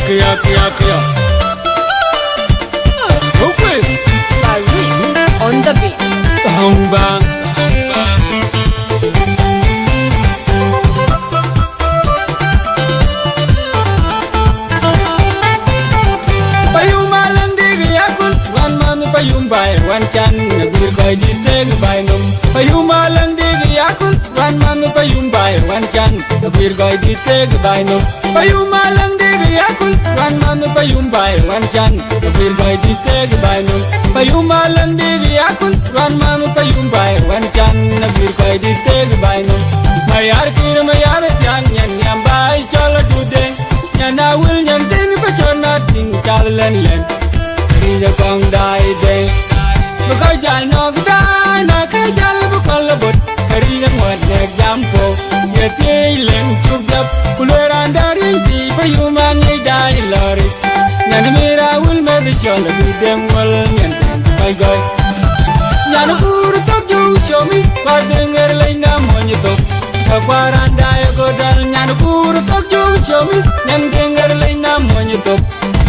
Kia. Okay. Farid on the beat. Hong bang. Payung malang digi yakun, wan manu payung bay, wan chan nagir koy di teg bay num. Payung malang digi yakun, wan manu payung bay, wan chan nagir koy di teg bay num. Payung malang digi yakun, wan manu payung bay, wan chan nagir koy di teg bay num. Payung malang digi yakun, wan manu payung bay, wan chan nagir koy di teg bay num. Mayar kir mayar tyang nyan nyam bay chola dudeng. Nyana wil nyan ten pachona ting chal len len. Riya kong dai deng. Bukai jal nog dai na kai jal bukal bot. Riya ngwat nek jampo. Yeti leng chugap kuleran dari ti payuman ye dai lori. Nyana mira wil med chol dudeng wal nyan ten pai goy. Nyana pur tok jung chomi padenger leina monyetok. Kaparan daya godal nyana pur tok jung chomi nyan denger leina monyetok.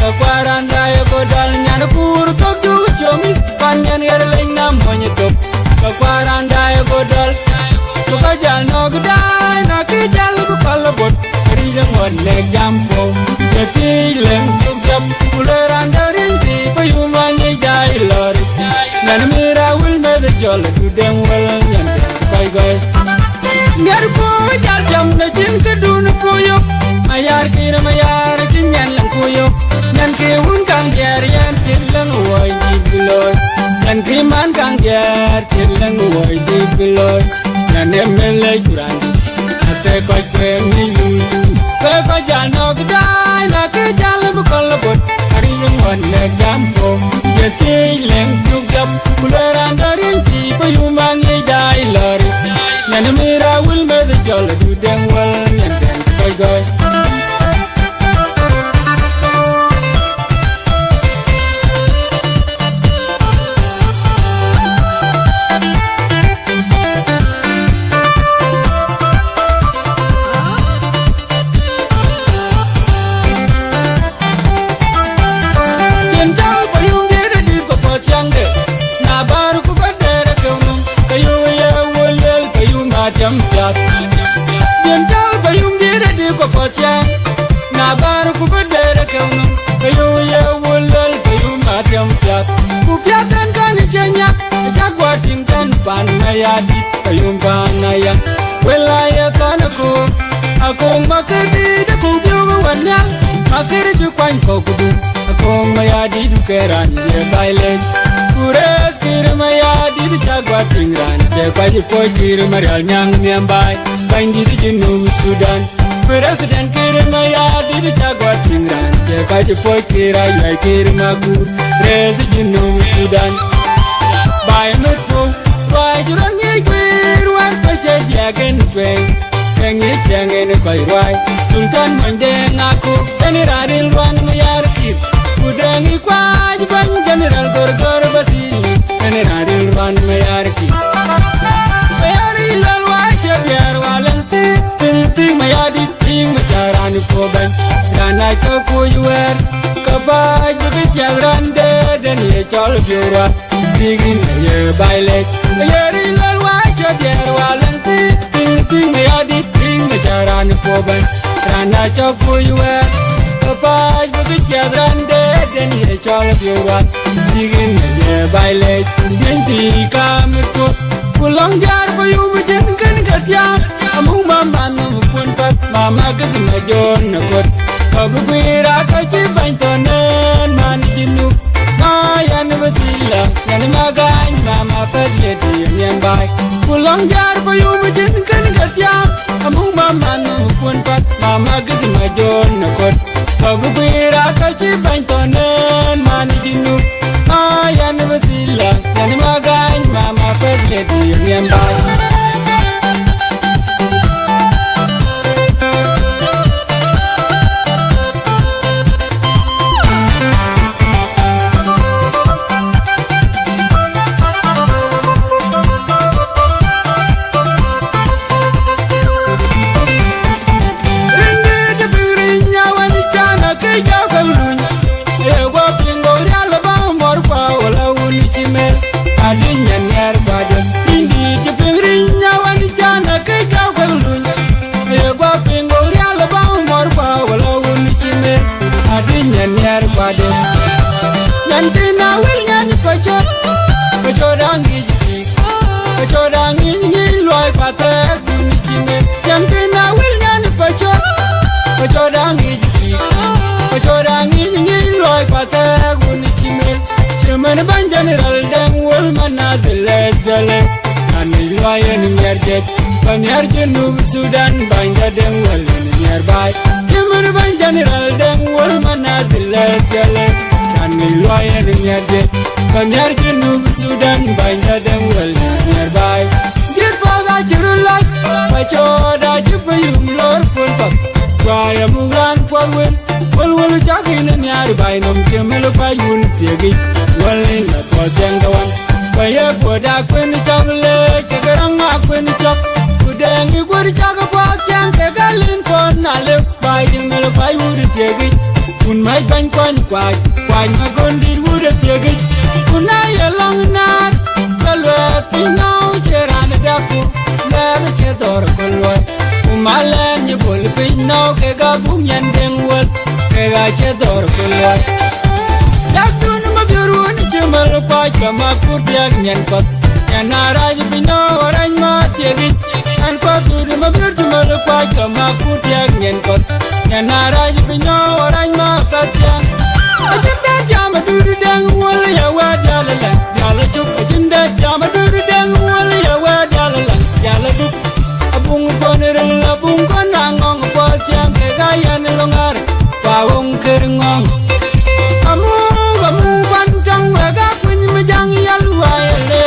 Kaparan daya godal nyana pur tok jung chomi pan nyan ger leina monyetok. Kaparan daya godal buka jal nog dai na ki jal bukal bot. Riya ngwat nek jampo yeti leng chugap kuleran dari ti payuman ye dai lori. Nyan mira wil med jol dudeng wal nyan pai goy. Ngar ko jal jam na jin kadun koyo. Mayar kira mayar kinyan lang koyo. Nyan ke un kang yer yan tilang woy di biloy. Nyan ke man kang yer tilang woy di biloy. Nyan emele jurandi ate koy kwen ni lu. Ko jal nog dai na ke jal bukal bot. Hari yung wan na jampo yeti leng chugap kuleran dari ti payumang ye dai lori. Nyan mira wil med jol dudeng wal nyan den koy goy. Yen jal bayung dira di ko pochang na bar ku bedere kaunu kayu ye wulal kayu matyam pyat ku pyatan kan chenya jagwa tingkan pan mayadi kayu banaya welaya tanako akong makadi de ku biugo wanya makiri chu kwan ko kudu akong mayadi du kerani ye baile kures kir mayadi de jagwa tingran je kwaji pojir marial nyang nyambai Bandi di Junub Sudan, President Kirmayadi di Jagwa Tingran, Jekaji Poi Kira Yai Kirmagur, Rezi Junub Sudan. By Nutfu, Wai Juran Yagwir, Wan Pacha Jagan Twang, Kangi Changan Kairai, Sultan Mandeng Aku, General Wan Mayarki, Udangi Kwaj Ban General Gorgor Basili, General Wan Mayarki. Mayari Lalwa Shabiar Walang Ting Mayadi Ting Macharan Koban Rana Choku Yuer Kabaj Bichabran Dead and Ye Chol Bura Digin Ye Bailet Mayari Lalwa Shabiar Walang Ting Mayadi Ting Macharan Koban Rana Choku Yuer Kabaj Bichabran Dead and Ye Chol Bura Digin Ye Bailet Dinti Kamiko Pulang jar payu bujen kan katyam amung mama no pun pat mama kes majon nakot kabu kuira kaci bantonen man jinu mayan basila yan magan mama pas yedi yan bai pulang jar payu bujen kan katyam amung mama no pun pat mama kes majon nakot kabu kuira kaci bantonen man jinu mayan basila yan magan mama pas yedi yan bai. Rindu de birinya wan chana kaya loyen nyarjet Panyar Junub Sudan banja deng wal nearby Jimur ban general deng wal manadilet gale Kani loyen nyarjet Panyar Junub Sudan banja deng wal nearby Jit paga churulak Pachoda jipayum lor pun pap Kwaya mugran pawin Wal jakin nearby Nom chemelo payun tiagi Walin na po jenggawan Paya poda kwen chagle Kegarang kwen chok Kudengi gwari chaga pak chang Kegalin kon nale Pai jemelo pai wuri tiagi Kun mai bany kwan kwaj Kwaj magondir wuri tiagi Kunay along nar Kalwe pingaw cherane daku Lebe chetor kolwa Umalen ye bol pingaw Kega bung yandeng wal Kega chetor kolwa Dakun mabiurun Jemal kwaj kama kurtiag nyan kot Nyan araj pinyo orany ma tiagit Nyan kot uri mabiur jemal kwaj kama kurtiag nyan kot Nyan araj pinyo orany ma katyang Ajinda jama duri deng wala ya wa diala lang Diala chuk ajinda jama duri deng wala ya wa diala lang Diala duk abung konereng abung konangong Pojang kegayan longar Pawong kerengong Amung pancang wega kuny mejang yalwaele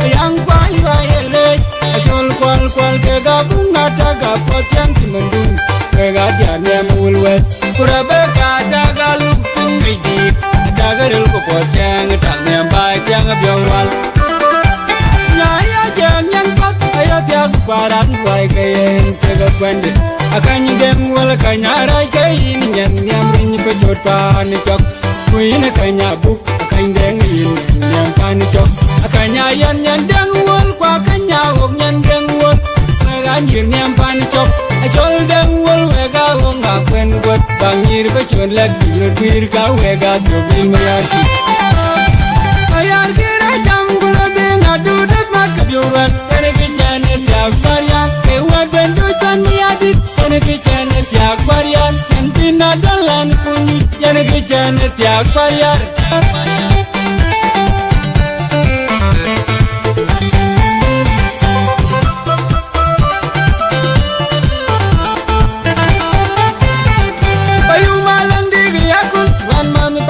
Yang kwai waele Ajol kwal kega bunga taga Pojang timendung Kega dianem ulwes Kurabe kataga luktung bijik Ataga rilko Pojang Tangnem bajang biawal Nyaya jang yang pat Ayat yak paran wai kayen Tega kwende Akanyi dem wala kanyarai kayin Nyan nyam rinyi pejot panicok Kuina kanya buk Akany deng yin Nyam panicok Akanya yan deng wal Kwa kanya wog nyan deng wal Nganyir nyam panicok Achol deng wal Wega wong akwen got Bangir bachon lagi Lutwir ka wega Tobi mayarki Mayarki rajam gula deng Adu dapat kebiuran Kene kichane tiak varian Kewa bendutan miadit Kene kichane tiak varian Nantina dalan kunyit Kene kichane tiak varian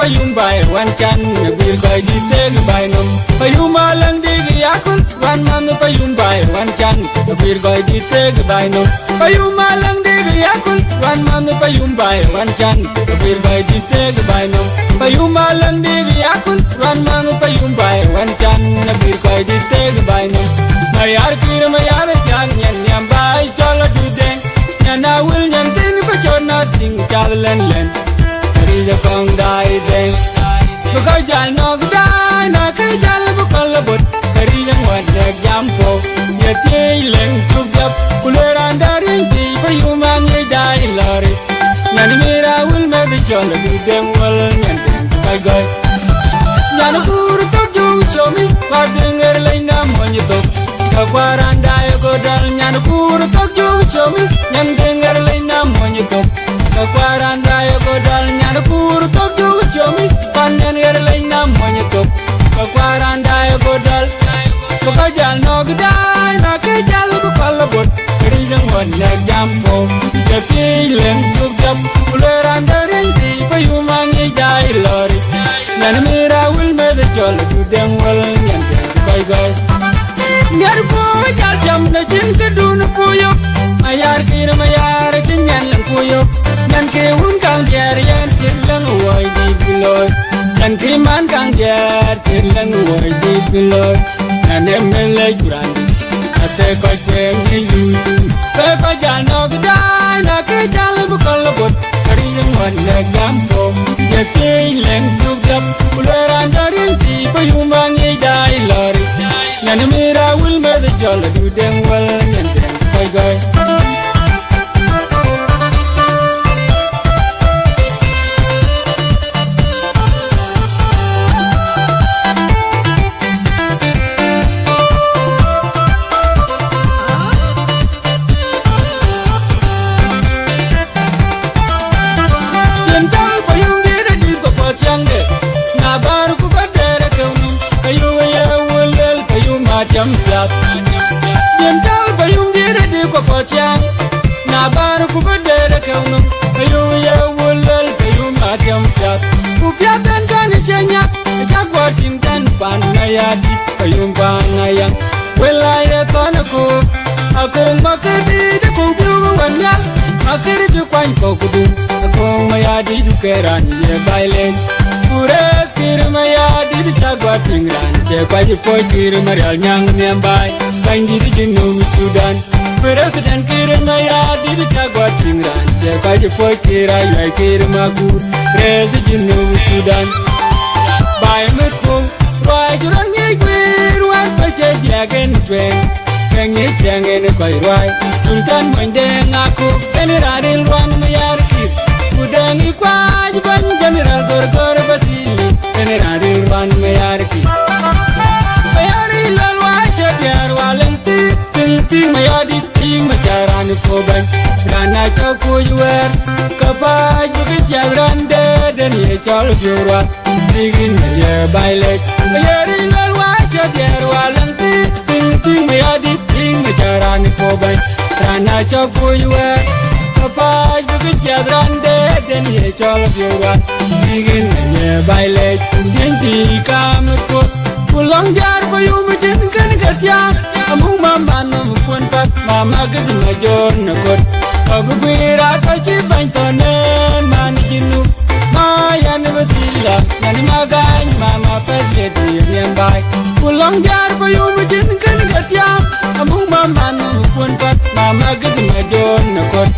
Payung bay wan chan nagwir bay di teg bay nom Payung malang digi yakul wan man payung bay wan chan nagwir bay di teg bay nom Payung malang digi yakul wan man payung bay wan chan nagwir bay di teg bay nom Payung malang digi yakul wan man payung bay wan chan nagwir bay di teg bay nom Mayar kir mayar chan nyan nyam bay chola dudeng Nyan awil nyan tin pachona ting chal len len Rija kong dai deng Bukai jal nog dai Na kai jal bukal bot Rija ngwad nek jampo Yeti leng chukjap Kuleran daring ti Payumang ye dai lori Nyan mira wil med chola du deng wal Nyan deng kai goy Nyan kuru tok jung shomi Wadenger lay na monyitok Kakwaran dai godal Nyan kuru tok jung shomi Nyan denger lay na monyitok Kakwaran dai godal Nyan kuru tok jung shomi Panyan ger lay na monyitok Kakwaran dai godal Bakajal nog dai Na kajal bukal bot Rijang wanek jampo Jati leng chukjap Kuleran daring ti Payumang ijai lori Nyan mira wil med chol Dudeng wal nyan deng kai gai Ngar po jal jam na jin kadun puyok Mayar kir mayar kinyan lang puyok Nyan ke un kang diar yan Tirlang uway di piloy Nyan ke man kang diar Tirlang uway di piloy Nyan emelay kurandi Ate koy kweng ni yuyu Pepa jal nog dai Na ke jal bukal bot Rijang wanek jampo Yati leng chukjap Kuleran daring ti Payumang ijai lori Nyan mira wil med chola du deng wal Nyan deng kai gai potiang na bar ku bedere kaunum ayu ye wulal kayu matam jat ku piatan kan chenya jagwa tingtan pan na ya di kayu banayang welaya tanako aku makadi de ku biu wanya makadi ju kwan ko kudu aku mayadi du kerani ye bailen pures kir mayadi di jagwa tingran je kwaji po kir marial nyang nyambai bangi di jinum Sudan President kir mayadi di jagwa tingran je kwaji po kira yai kir magur President Sudan bai mutku roi juran ngi kwir wan pache diagen twen kengi chengen koi roi sultan mondeng aku general rwan mayar kir udangi kwaj ban general gor basili general rwan mayar kir mayari lalwa chabyar walenti tinti mayadi ting macharan koban rana chakuwer kapaj buki chabrande den ye chol byurwa digin ye bailet mayari lalwa chabyar walenti tinti mayadi ting macharan koban rana chakuwer kapaj buki chabrande den ye chol byurwa digin ye bailet dinti kamko pulang jar bayu macin kan katya amung mama nam pun pat mama kes major nakot abu gira kaci bantonen man jinu mayan wasila nan magan mama pesle diem bai pulang jar bayu macin kan katya amung mama nam pun pat mama kes major nakot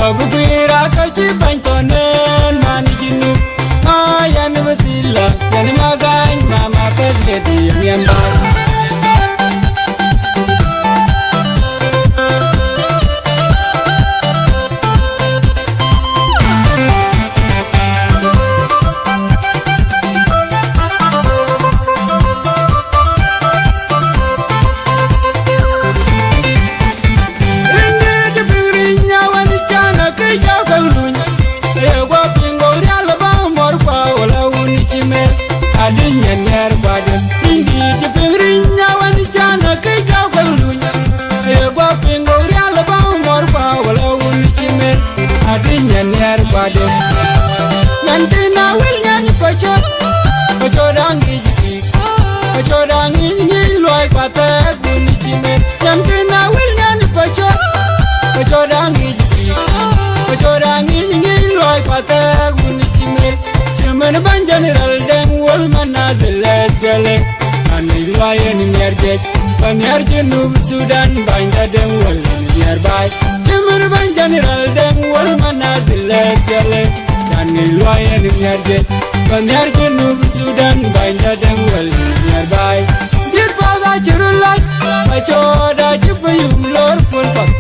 abu gira kaci bantonen man jinu mayan wasila nan magan mama pesle diem bai nanti na wil nyanyi pachodangi jiki pachodangi nyi loy pate guni chime nanti na wil nyanyi pachodangi jiki pachodangi nyi loy pate guni chime chimen ban general dem wol manazilet gele ani loyen nyarjet panyarje nub Sudan banda dem wol nyarbay chimen ban general dem wol manazilet gele ani loyen nyarjet panyarje nub Sudan banda dem wol nyarbay dir pada chirulay pachoda chipayum lor pulpak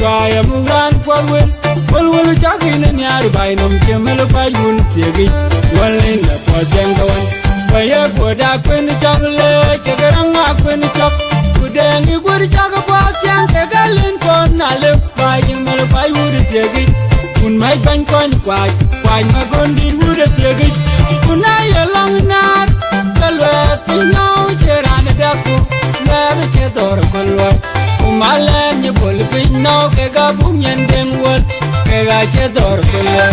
gaya mugan kwalwel walwel chakin nyar bainom chemel payun tegi walin la pojengawan paya goda kwen chagle kegaranga kwen chap kudengi gur chaga pakyan kegalin kon ale payin mel payur tegi kun mai ban kon kwaj magondi wur tegi kunaya lang nar kalwa tino cheran daku nabe chedor kolwa umalan ye bol pino ke gabum yendem wol ke ga chedor kolwa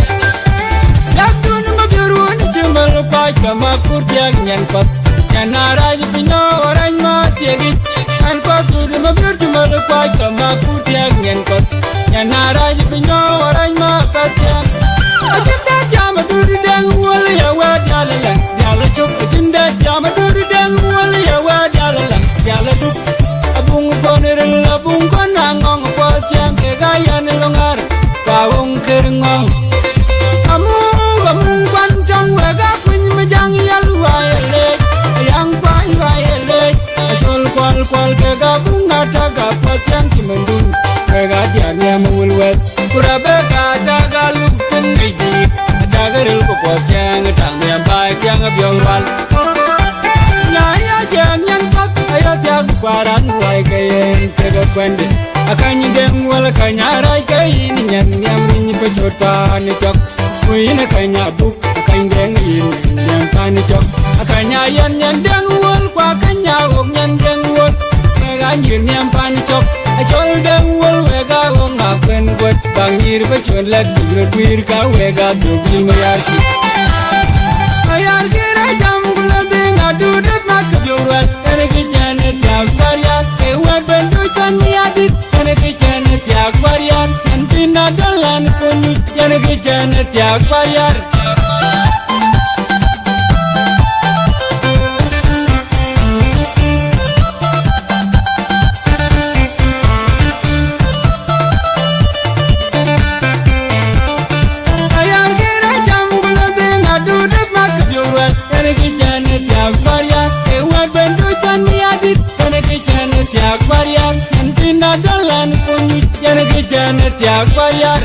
dakun mabirun chimal paj kama kurtiak nyen pat nyanaraj pino oran ma tiegi an ko dur mabir chimal paj kama kurtiak nyen pat nyanaraj pino oran ma patya ajinda jama dur dang wol ya wa dalalan dala chuk ajinda jama dur dang wol ya wa dalalan dala duk abung konerel abung konangong patya ke gayan longar kaung kerngong amung kwantong waga kun majang yalwaele yang kwai waele chol kwal ke gabung ataga patyan kimendun ke ga dianya mulwes kurabe ga tagalu tungiji atagaril ko patyan tangya bai kyang byongwal na ya jang yang pat ayo tiag paran wai kayen tega kwende akanyi dem wala kanyarai kayin nyam nyam ni pachot pa ni chok Wina kanya buk akany deng yin yang pani chok akanya yan deng wol kwa kanya ok yan deng wol mega nyir nyam pani chok achol deng wol wega wonga kot bangir ba chon la dur kwir ka wega do bil mayarki ayar gira jam gula ding adu de mak jorwal ene ki janet ya kwarian e wa bendu tan miadit ene ki janet ya kwarian antina dalan koni ene ki janet ya kwarian Janet ya kwariar